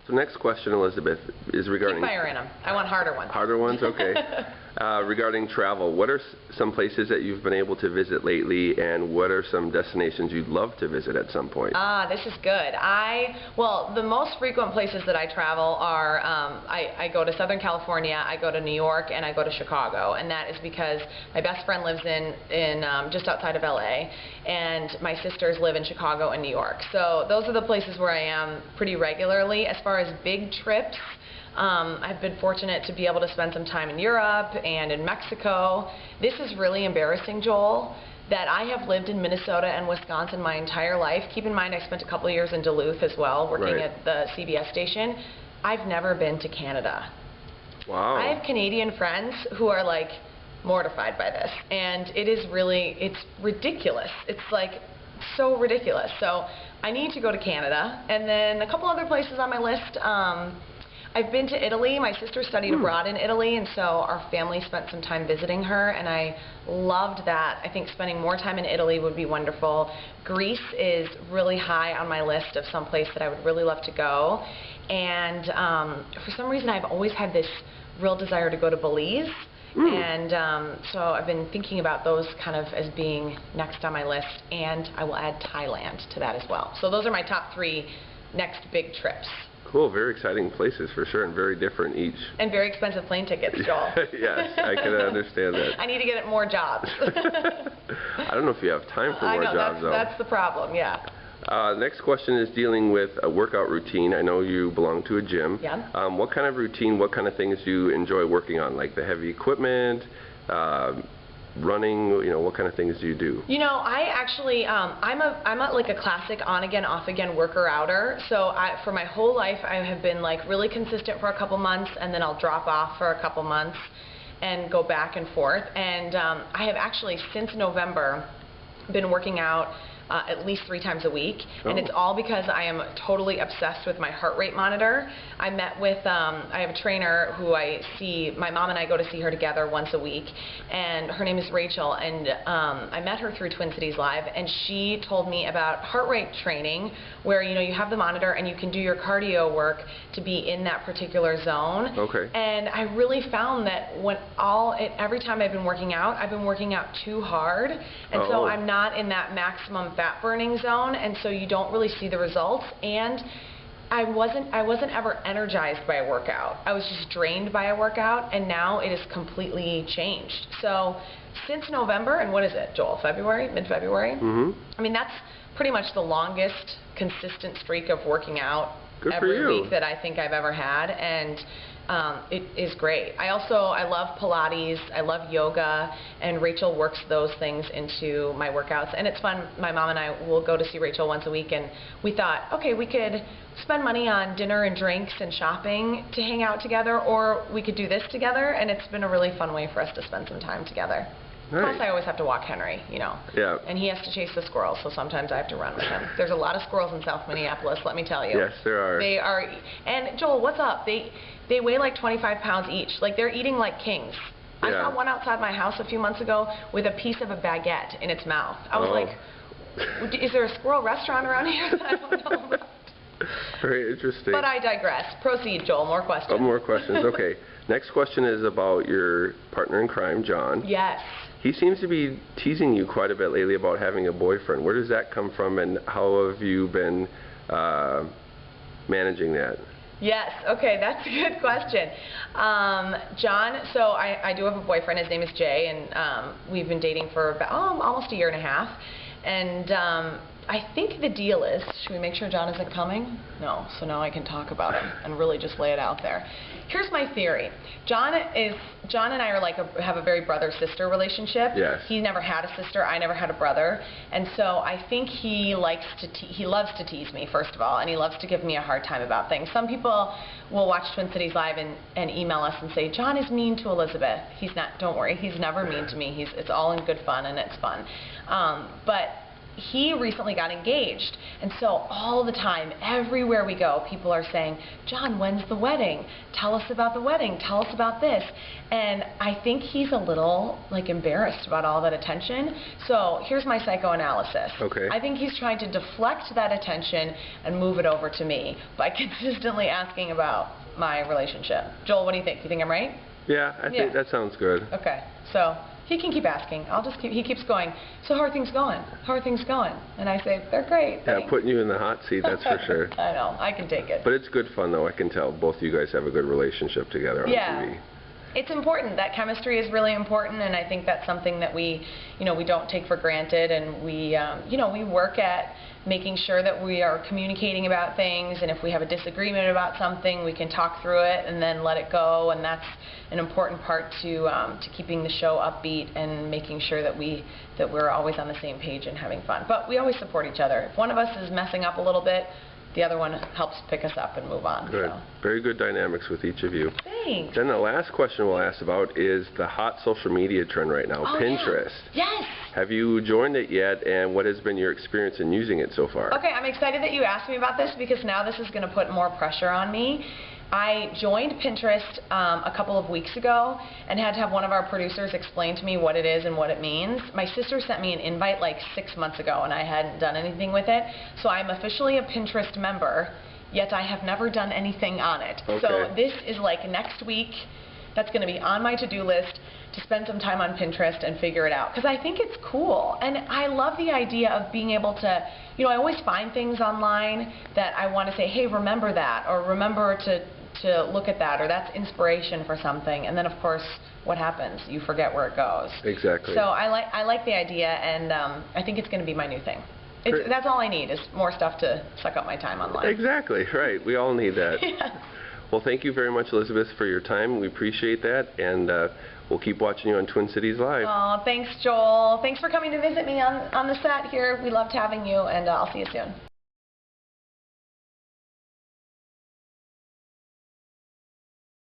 So next question, Elizabeth, is regarding... Keep fire in them. I want harder ones. Harder ones? Okay. Regarding travel, what are some places that you've been able to visit lately, and what are some destinations you'd love to visit at some point? This is good. Well, the most frequent places that I travel are, I go to Southern California, I go to New York, and I go to Chicago. And that is because my best friend lives in just outside of LA, and my sisters live in Chicago and New York. So those are the places where I am pretty regularly. As far as big trips, I've been fortunate to be able to spend some time in Europe and in Mexico. This is really embarrassing, Joel, that I have lived in Minnesota and Wisconsin my entire life. Keep in mind I spent a couple of years in Duluth as well, working Right. at the CBS station. I've never been to Canada. Wow. I have Canadian friends who are like mortified by this, and it's ridiculous. It's like so ridiculous. So I need to go to Canada, and then a couple other places on my list. I've been to Italy. My sister studied abroad in Italy, and so our family spent some time visiting her, and I loved that. I think spending more time in Italy would be wonderful. Greece is really high on my list of some place that I would really love to go. And for some reason, I've always had this real desire to go to Belize. And so I've been thinking about those kind of as being next on my list, and I will add Thailand to that as well. So those are my top 3 next big trips. Cool, very exciting places for sure, and very different each. And very expensive plane tickets, Joel. Yes, I can understand that. I need to get more jobs. I don't know if you have time for more jobs, though. That's the problem, yeah. Next question is dealing with a workout routine. I know you belong to a gym. Yeah. What kind of routine, what kind of things do you enjoy working on? Like the heavy equipment, running, what kind of things do you do? I actually, I'm like a classic on again, off again worker-outer. So for my whole life, I have been like really consistent for a couple months, and then I'll drop off for a couple months and go back and forth. And I have actually, since November, been working out at least 3 times a week, and it's all because I am totally obsessed with my heart rate monitor. I met with, I have a trainer who my mom and I go to see her together once a week, and her name is Rachel, and I met her through Twin Cities Live, and she told me about heart rate training, where you have the monitor and you can do your cardio work to be in that particular zone. Okay. And I really found that every time I've been working out too hard, and so I'm not in that maximum fat burning zone, and so you don't really see the results. And I wasn't ever energized by a workout. I was just drained by a workout, and now it is completely changed. So since November, and what is it, Joel? February, mid-February? I mean, that's pretty much the longest consistent streak of working out every week that I think I've ever had, and it is great. I love Pilates, I love yoga, and Rachel works those things into my workouts, and it's fun. My mom and I will go to see Rachel once a week, and we thought, okay, we could spend money on dinner and drinks and shopping to hang out together, or we could do this together, and it's been a really fun way for us to spend some time together. Nice. Plus, I always have to walk Henry, Yeah. and he has to chase the squirrels, so sometimes I have to run with him. There's a lot of squirrels in South Minneapolis, let me tell you. Yes, there are. They are, and Joel, what's up? They weigh like 25 pounds each. Like, they're eating like kings. I saw one outside my house a few months ago with a piece of a baguette in its mouth. I was like, is there a squirrel restaurant around here that I don't know about? Very interesting. But I digress. Proceed, Joel. More questions. Oh, more questions. Okay. Next question is about your partner in crime, John. Yes. He seems to be teasing you quite a bit lately about having a boyfriend. Where does that come from, and how have you been managing that? Yes, okay, that's a good question. John, so I do have a boyfriend. His name is Jay, and we've been dating for about almost a year and a half. And I think the deal is, should we make sure John isn't coming? No, so now I can talk about him and really just lay it out there. Here's my theory. John and I are have a very brother-sister relationship. Yes. He never had a sister, I never had a brother, and so I think he loves to tease me, first of all, and he loves to give me a hard time about things. Some people will watch Twin Cities Live and email us and say, John is mean to Elizabeth. He's not, don't worry, he's never mean to me. It's all in good fun, and it's fun. But he recently got engaged, and so all the time, everywhere we go, people are saying, John, when's the wedding? Tell us about the wedding. Tell us about this. And I think he's a little embarrassed about all that attention. So here's my psychoanalysis. Okay. I think he's trying to deflect that attention and move it over to me by consistently asking about my relationship. Joel, what do you think? You think I'm right? Yeah, I think that sounds good. Okay, so he can keep asking. He keeps going, so how are things going? How are things going? And I say, they're great. Yeah, putting you in the hot seat, that's for sure. I know, I can take it. But it's good fun, though. I can tell both of you guys have a good relationship together on TV. It's important. That chemistry is really important, and I think that's something that we don't take for granted, and we work at making sure that we are communicating about things, and if we have a disagreement about something, we can talk through it and then let it go, and that's an important part to keeping the show upbeat and making sure that we're always on the same page and having fun. But we always support each other. If one of us is messing up a little bit, the other one helps pick us up and move on. Good. So. Very good dynamics with each of you. Thanks. Then the last question we'll ask about is the hot social media trend right now, Pinterest. Yeah. Yes. Have you joined it yet, and what has been your experience in using it so far? Okay, I'm excited that you asked me about this because now this is going to put more pressure on me. I joined Pinterest a couple of weeks ago and had to have one of our producers explain to me what it is and what it means. My sister sent me an invite like 6 months ago and I hadn't done anything with it. So I'm officially a Pinterest member, yet I have never done anything on it. Okay. So this is like next week. That's going to be on my to-do list to spend some time on Pinterest and figure it out because I think it's cool and I love the idea of being able to, I always find things online that I want to say, hey, remember that, or remember to look at that, or that's inspiration for something, and then of course what happens? You forget where it goes. Exactly. So I like the idea, and I think it's going to be my new thing. That's all I need is more stuff to suck up my time online. Exactly, right. We all need that. Yeah. Well, thank you very much, Elizabeth, for your time. We appreciate that, and we'll keep watching you on Twin Cities Live. Oh, thanks, Joel. Thanks for coming to visit me on the set here. We loved having you, and I'll see you soon.